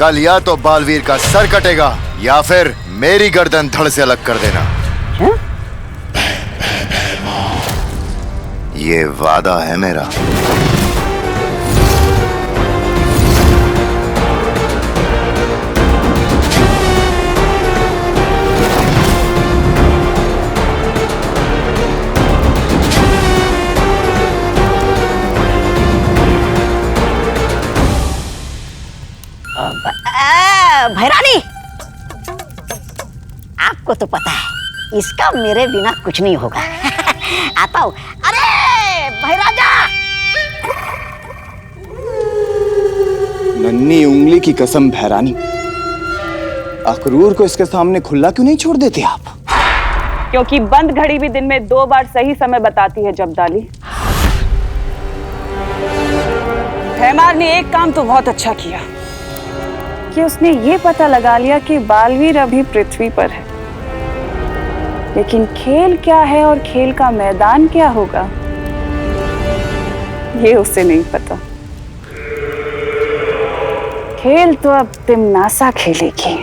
कल या तो बालवीर का सर कटेगा या फिर मेरी गर्दन धड़ से अलग कर देना। ये वादा है मेरा। भैरानी, आपको तो पता है इसका मेरे बिना कुछ नहीं होगा। आता हूँ। अरे भैराजा! नन्ही उंगली की कसम भैरानी, अखरूर को इसके सामने खुला क्यों नहीं छोड़ देते आप? क्योंकि बंद घड़ी भी दिन में 2 बार सही समय बताती है जबदाली। हैमार ने एक काम तो बहुत अच्छा किया कि उसने ये पता लगा लिया कि बालवीर अभी पृथ्वी पर है, लेकिन खेल क्या है और खेल का मैदान क्या होगा ये उसे नहीं पता। खेल तो अब तिमनासा खेलेगी।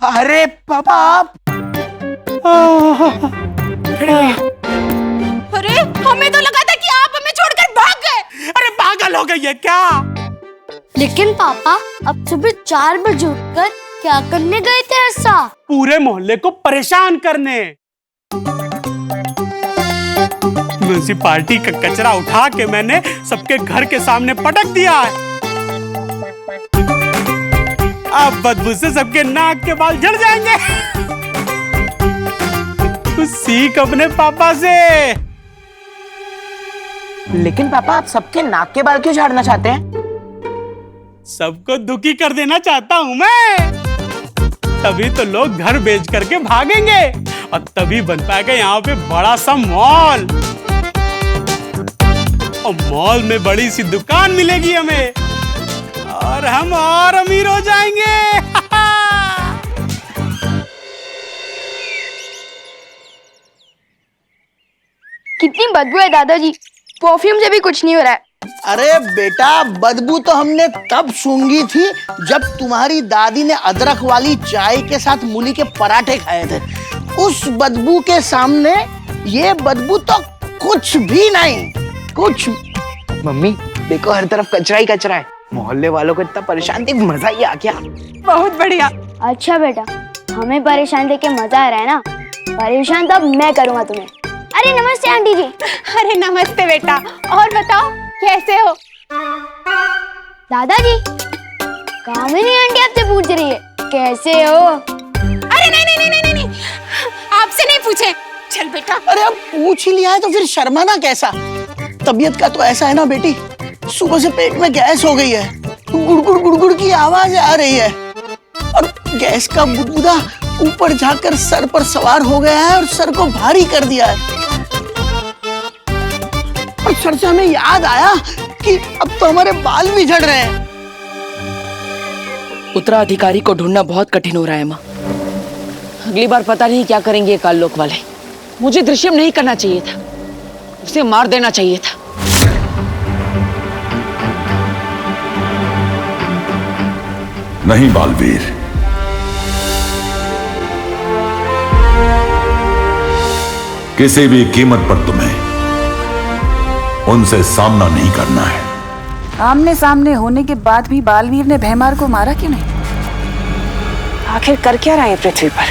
अरे पापा आप अरे हमें तो लगा था कि आप हमें छोड़कर भाग गए। अरे पागल हो गई है क्या? लेकिन पापा अब सुबह 4 बजे उठकर क्या करने गए थे ऐसा? पूरे मोहल्ले को परेशान करने। म्युनिसिपालिटी का कचरा उठा के मैंने सबके घर के सामने पटक दिया है। अब बदबू से सबके नाक के बाल झड़ जाएंगे। कुछ सीख अपने पापा से। लेकिन पापा आप सबके नाक के बाल क्यों झाड़ना चाहते हैं? सबको दुखी कर देना चाहता हूं मैं। तभी तो लोग घर बेच करके भागेंगे और तभी बन पाएगा यहाँ पे बड़ा सा मॉल। और मॉल में बड़ी सी दुकान मिलेगी हमें और हम और अमीर हो जाएंगे। कितनी बदबू है दादाजी, परफ्यूम से भी कुछ नहीं हो रहा है। अरे बेटा, बदबू तो हमने तब सूंघी थी जब तुम्हारी दादी ने अदरक वाली चाय के साथ मूली के पराठे खाए थे। उस बदबू के सामने ये बदबू तो कुछ भी नहीं। कुछ मम्मी देखो, हर तरफ कचरा ही कचरा है। मोहल्ले वालों को इतना परेशान देख मजा ही आ गया। बहुत बढ़िया। अच्छा बेटा, हमें परेशान देख के मजा आ रहा है ना? परेशान तो अब मैं करूँगा तुम्हें। अरे नमस्ते आंटी जी। अरे नमस्ते बेटा, और बताओ कैसे हो? दादाजी, कामिनी आंटी आपसे पूछ रही है कैसे हो? अरे नहीं, आपसे नहीं पूछे। चल बेटा। अरे अब पूछ ही लिया है तो फिर शर्माना कैसा? तबीयत का तो ऐसा है ना बेटी, सुबह से पेट में गैस हो गई है, गुड़गुड़ गुड़गुड़ की आवाज आ रही है और गैस का बुदबुदा ऊपर जाकर सर पर सवार हो गया है और सर को भारी कर दिया है। और सर से हमें याद आया कि अब तो हमारे बाल भी झड़ रहे हैं। उत्तराधिकारी को ढूंढना बहुत कठिन हो रहा है माँ। अगली बार पता नहीं क्या करेंगे ये काललोक वाले। मुझे दृश्यम नहीं करना चाहिए था, उसे मार देना चाहिए था। नहीं बालवीर, किसी भी कीमत पर तुम्हें उनसे सामना नहीं करना है। आमने सामने होने के बाद भी बालवीर ने भैमार को मारा क्यों नहीं? आखिर कर क्या रहा है पृथ्वी पर?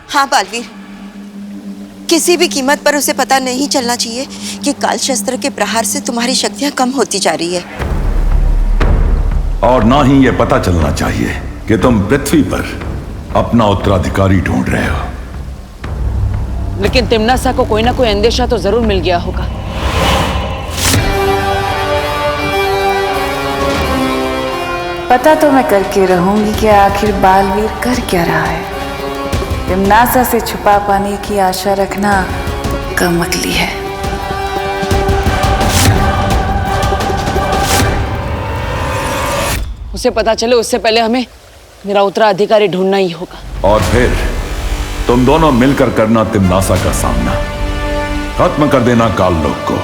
हाँ बालवीर, किसी भी कीमत पर उसे पता नहीं चलना चाहिए कि काल शस्त्र के प्रहार से तुम्हारी शक्तियां कम होती जा रही है। और ना ही यह पता चलना चाहिए कि तुम पृथ्वी पर अपना उत्तराधिकारी ढूंढ रहे हो। लेकिन तिम्नासा को कोई ना कोई अंदेशा तो जरूर मिल गया होगा। पता तो मैं करके रहूंगी कि आखिर बालवीर कर क्या रहा है। तिम्नासा से छुपा पाने की आशा रखना कम अकली है। उसे पता चले उससे पहले हमें मेरा उत्तराधिकारी ढूंढना ही होगा। और फिर तुम दोनों मिलकर करना तिम्नासा का सामना, खत्म कर देना काललोक को।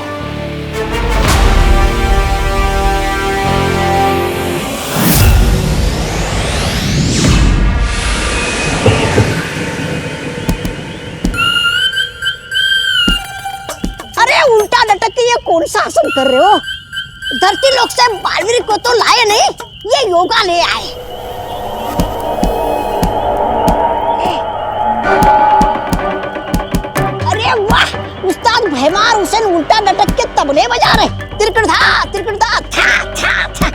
अरे उल्टा लटक के ये कौन सा आसन कर रहे हो? धरती लोक से बालवीर को तो लाए नहीं, ये योगा ले आए। अरे वाह, उस्ताद भैमार हुसैन उल्टा लटक के तबले बजा रहे। तिरकड़ा तिरकड़ा था था था।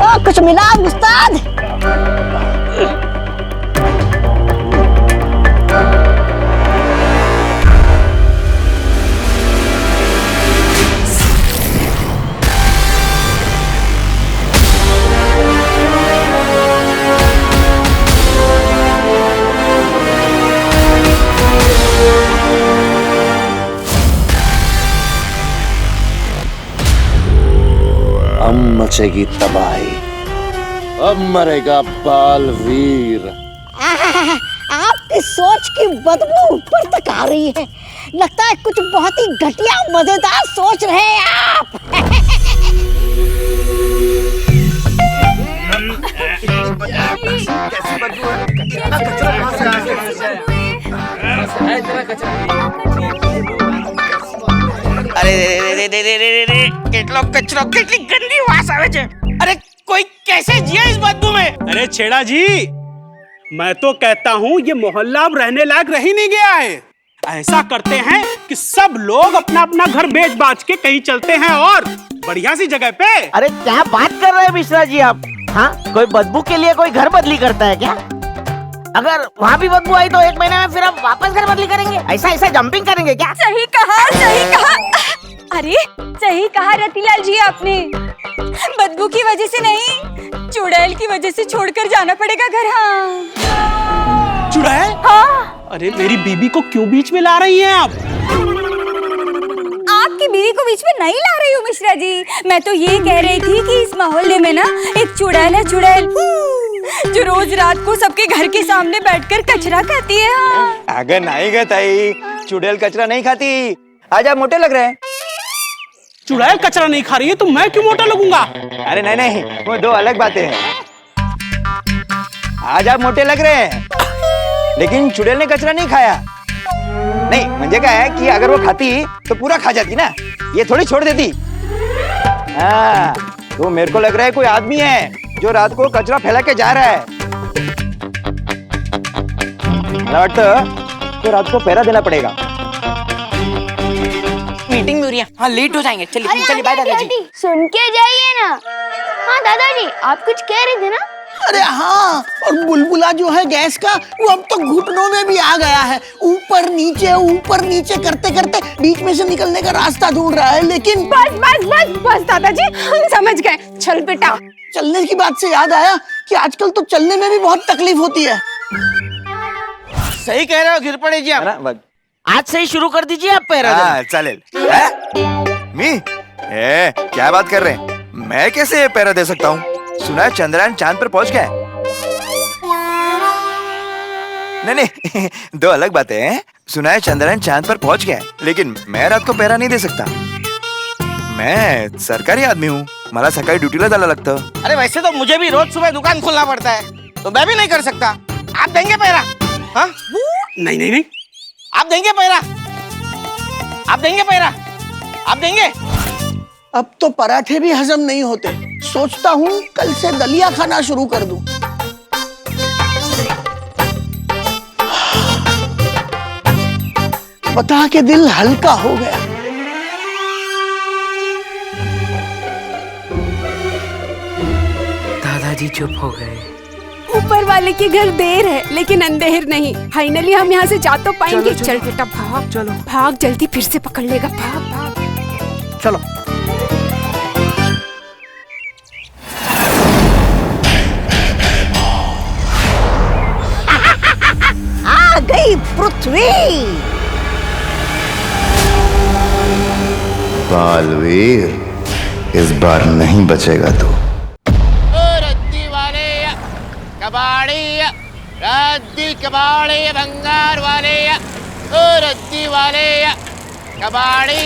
ओ कुछ मिला उस्ताद? अब मचेगी तबाही, अब मरेगा बालवीर। आपकी सोच की बदबू ऊपर तक आ रही है। लगता है कुछ बहुत ही घटिया मजेदार सोच रहे हैं आप। अरे रे रे रे रे रे रे કેટલો કચરો, કેટલી ગંદી વાસ આવે છે। अरे कोई कैसे जिया इस बदबू में? अरे छेड़ा जी, मैं तो कहता हूँ ये मोहल्ला अब रहने लायक रह ही नहीं गया है। ऐसा करते हैं कि सब लोग अपना अपना घर बेच बाच के कहीं चलते हैं और बढ़िया सी जगह पे। अरे क्या बात कर रहे हैं मिश्रा जी आप? हाँ, कोई बदबू के लिए कोई घर बदली करता है क्या? अगर वहाँ भी बदबू आई तो 1 महीने में फिर आप वापस घर बदली करेंगे? ऐसा जंपिंग करेंगे क्या? सही कहा, सही कहा। अरे सही कहा रतिलाल जी आपने। बदबू की वजह से नहीं, चुड़ैल की वजह से छोड़कर जाना पड़ेगा घर। हाँ चुड़ैल? हाँ। अरे मेरी बीबी को क्यों बीच में ला रही हैं आप? आपकी बीवी को बीच में नहीं ला रही हूँ मिश्रा जी। मैं तो ये कह रही थी कि इस मोहल्ले में ना एक चुड़ैल है, चुड़ैल, जो रोज रात को सबके घर के सामने बैठकर कचरा खाती है। हाँ। अगर नहीं गए ताई, चुड़ैल कचरा नहीं खाती। आज आप मोटे लग रहे हैं। चुड़ैल कचरा नहीं खा रही है तो मैं क्यों मोटा लगूंगा? अरे नहीं नहीं, वो दो अलग बातें हैं। आज आप मोटे लग रहे हैं, लेकिन चुड़ैल ने कचरा नहीं खाया। नहीं, मुझे क्या है कि अगर वो खाती तो पूरा खा जाती ना, ये थोड़ी छोड़ देती। हाँ, तो मेरे को लग रहा है कोई आदमी है जो रात को कचरा फैला के जा रहा है। तो रात को पहरा देना पड़ेगा। मीटिंग में हो रही है। हाँ, लेट हो जाएंगे। चलिए चलिए, बाय दादाजी। सुन के जाइए ना। हाँ दादाजी, आप कुछ कह रहे थे ना? अरे हाँ, और बुलबुला जो है गैस का, वो अब तो घुटनों में भी आ गया है। ऊपर नीचे करते करते बीच में से निकलने का रास्ता ढूंढ रहा है। लेकिन बस बस बस बस दादाजी, हम समझ गए। चल बेटा। चलने की बात से याद आया कि आजकल तो चलने में भी बहुत तकलीफ होती है। सही कह रहे हो गिर पड़े जी आप। आज से ही शुरू कर दीजिए आप पैरा देना। हाँ चालेल। मी क्या बात कर रहे हैं? मैं कैसे पैरा दे सकता हूँ? सुना है चंद्रयान चांद पर पहुंच गया है। नहीं दो अलग बातें हैं। सुना है चंद्रयान चांद पर पहुंच गया है, लेकिन मैं रात को पैरा नहीं दे सकता। मैं सरकारी आदमी हूँ, मला सकाळी ड्यूटीला जायला लागतं। अरे वैसे तो मुझे भी रोज सुबह दुकान खोलना पड़ता है, तो मैं भी नहीं कर सकता। आप देंगे पैरा? हाँ? नहीं नहीं नहीं, आप देंगे पैरा? आप देंगे पैरा? आप देंगे? अब तो पराठे भी हजम नहीं होते। सोचता हूँ कल से दलिया खाना शुरू कर दूं। बता के दिल हल्का हो गया। दादाजी चुप हो गए। ऊपर वाले के घर देर है लेकिन अंधेर नहीं। फाइनली हम यहाँ से जा तो पाएंगे। चल बेटा भाग, चलो भाग जल्दी, फिर से पकड़ लेगा। भाग भाग चलो। आ गई पृथ्वी। बालवीर, इस बार नहीं बचेगा तू। रद्दी वाले कबाड़ी, रद्दी कबाड़ी भंगार वाले, रद्दी वाले कबाड़ी।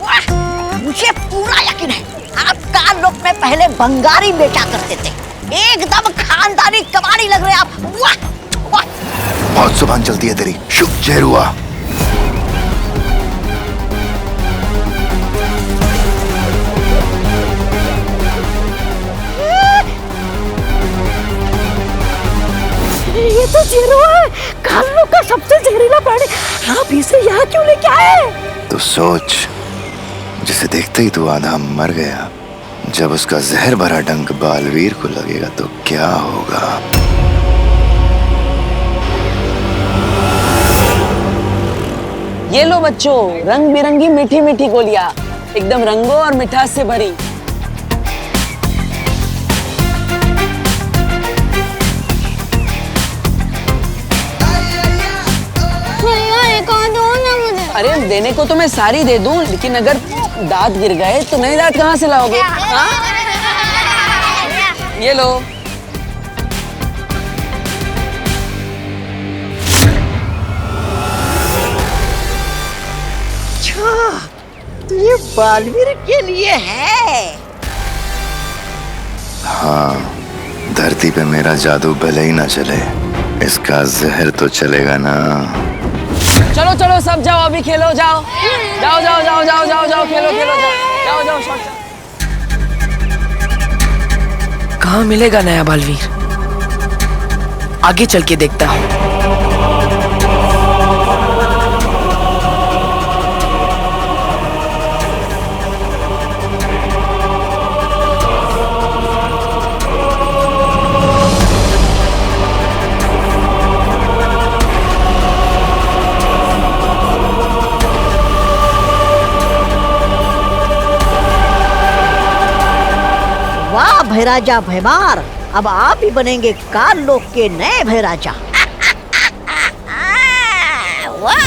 वाह, मुझे पूरा यकीन है आप काल लोक में पहले बंगारी बेचा करते थे। एकदम खानदानी कबाड़ी लग रहे आप। वाह, वाह। बहुत जुबान चलती है तेरी, शुभ जहरुआ। ये तो जहरुआ है, काल का सबसे जहरीला प्राणी। आप इसे यहाँ क्यों लेके आए? तो सोच, जिसे देखते ही तू आधा मर गया, जब उसका जहर भरा डंक बालवीर को लगेगा तो क्या होगा? ये लो बच्चों, रंग बिरंगी मीठी मीठी गोलियां, एकदम रंगों और मिठास से भरी। अरे देने को तो मैं सारी दे दूं, लेकिन अगर दांत गिर गए तो नए दांत कहाँ से लाओगे? हाँ? ये लो। अच्छा, तो ये बालवीर के लिए है। हाँ, धरती पे मेरा जादू भले ही ना चले, इसका जहर तो चलेगा ना। चलो चलो सब जाओ, अभी खेलो, जाओ जाओ जाओ जाओ जाओ जाओ जाओ, खेलो खेलो, जाओ जाओ जाओ। कहाँ मिलेगा नया बालवीर? आगे चल के देखता हूँ। वाह भैराजा भैमार, अब आप ही बनेंगे काल लोक के नए भैराजा। वाह।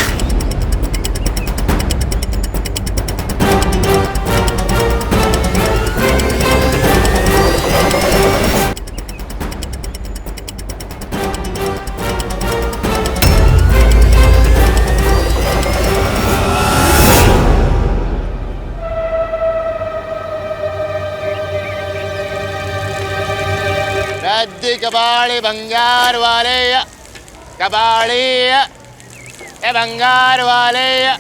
रद्दी कबाड़ी भंगार वाले, कबाड़ी ए भंगार वाले।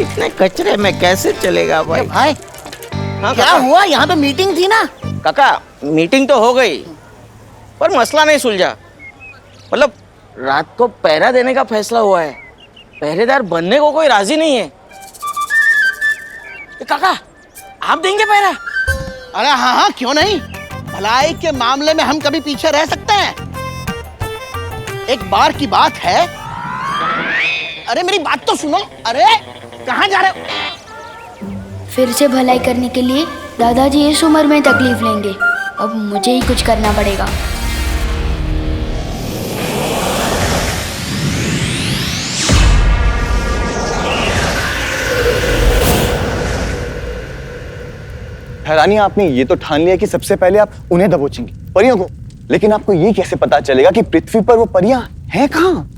इतने कचरे में कैसे चलेगा भाई? भाई हाँ, क्या काका? हुआ? यहाँ पे मीटिंग थी ना। काका मीटिंग तो हो गई, पर मसला नहीं सुलझा। मतलब रात को पहरा देने का फैसला हुआ है, पहरेदार बनने को कोई राजी नहीं है। काका आप देंगे पहरा? अरे हाँ हाँ, क्यों नहीं। भलाई के मामले में हम कभी पीछे रह सकते हैं? एक बार की बात है। अरे मेरी बात तो सुनो। अरे कहाँ जा रहे हो? फिर से भलाई करने के लिए दादाजी इस उम्र में तकलीफ लेंगे। अब मुझे ही कुछ करना पड़ेगा। महारानी आपने ये तो ठान लिया कि सबसे पहले आप उन्हें दबोचेंगी, परियों को, लेकिन आपको ये कैसे पता चलेगा कि पृथ्वी पर वो परियां हैं कहाँ?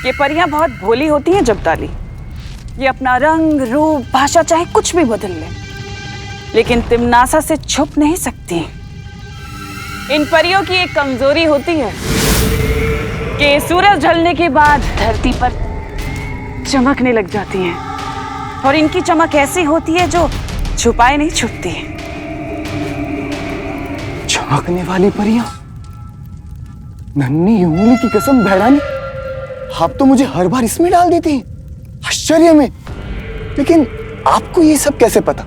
ये परियां बहुत भोली होती हैं जब्दाली। ये अपना रंग, रूप, भाषा चाहे कुछ भी बदल ले, लेकिन तिमनासा से छुप नहीं सकती। इन परियों की एक कमजोरी होती है कि सूरज ढलने के बाद धरती पर चमकने लग जाती हैं, और इनकी चमक ऐसी होती है जो छुपाए नहीं छुपती। चमकने वाली परियां? नन्ही उंगली की कसम बहरानी, आप तो मुझे हर बार इसमें डाल देती हैं, आश्चर्य में। लेकिन आपको ये सब कैसे पता?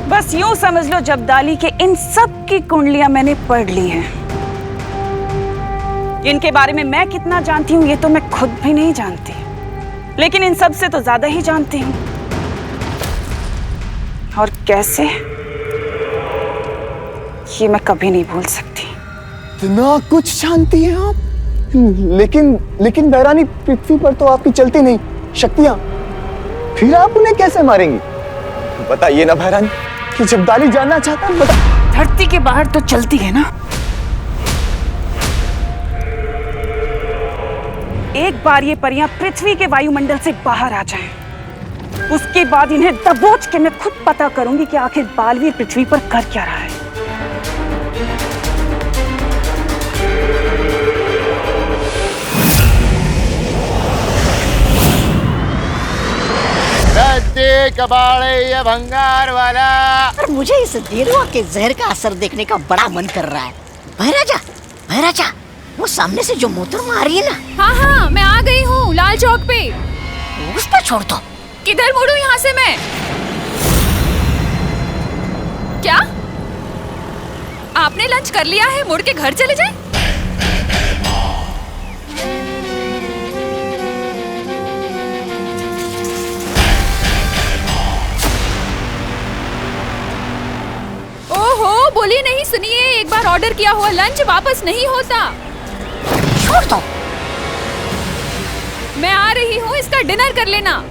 बस यूं समझ लो जब्दाली के इन सब की कुंडलियां मैंने पढ़ ली हैं। इनके बारे में मैं कितना जानती हूं ये तो मैं खुद भी नहीं जानती, लेकिन इन सब से तो ज्यादा ही जानती हूं। और कैसे, ये मैं कभी नहीं भूल सकती। इतना कुछ जानती हैं आप? लेकिन बहरानी, पृथ्वी पर तो आपकी चलती नहीं शक्तियां, फिर आप उन्हें कैसे मारेंगी? बताइए ना बहरानी, कि जब्दाली जानना चाहता है, बता। धरती के बाहर तो चलती है ना। एक बार ये परियां पृथ्वी के वायुमंडल से बाहर आ जाएं, उसके बाद इन्हें दबोच के मैं खुद पता करूंगी कि आखिर बालवीर पृथ्वी पर कर क्या रहा है। कबाड़े ये भंगार वाला। पर मुझे इस देरुआ के जहर का असर देखने का बड़ा मन कर रहा है। भैराजा, वो सामने से जो मोहतरमा आ रही है ना। हाँ हाँ, मैं आ गई हूँ लाल चौक पे। उस पर छोड़ दो। किधर मुड़ूं यहाँ से मैं? क्या आपने लंच कर लिया है? मुड़ के घर चले जाए। ओहो, बोलिए नहीं, सुनिए, एक बार ऑर्डर किया हुआ लंच वापस नहीं होता। छोड़ दो। मैं आ रही हूँ, इसका डिनर कर लेना।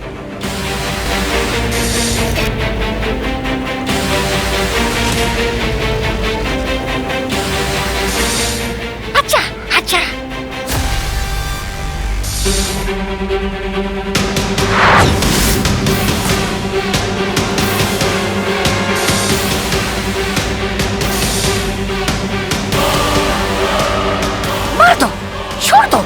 अच्छा। मार दो, छोड़ दो।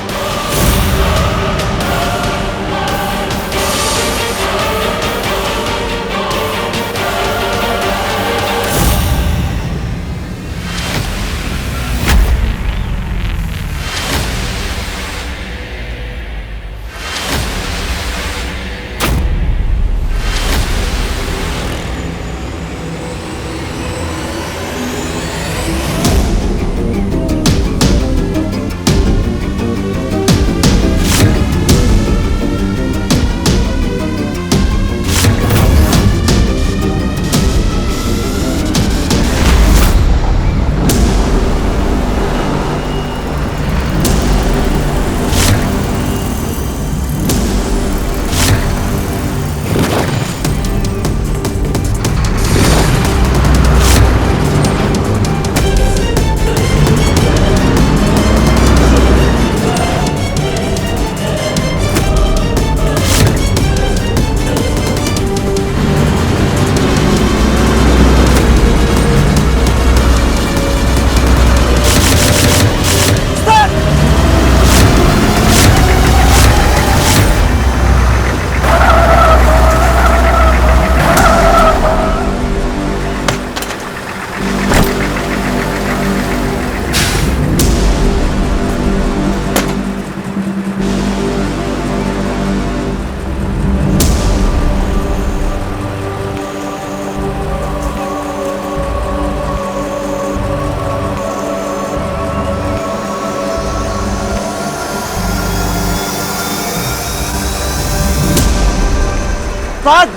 फाद,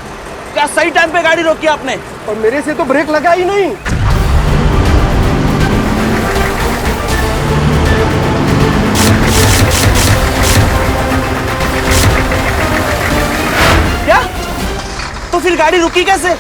क्या सही टाइम पे गाड़ी रोकी आपने? और मेरे से तो ब्रेक लगा ही नहीं। क्या? तो फिर गाड़ी रुकी कैसे?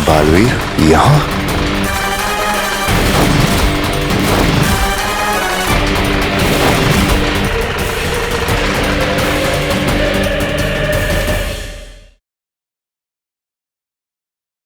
बालवीर यहाँ?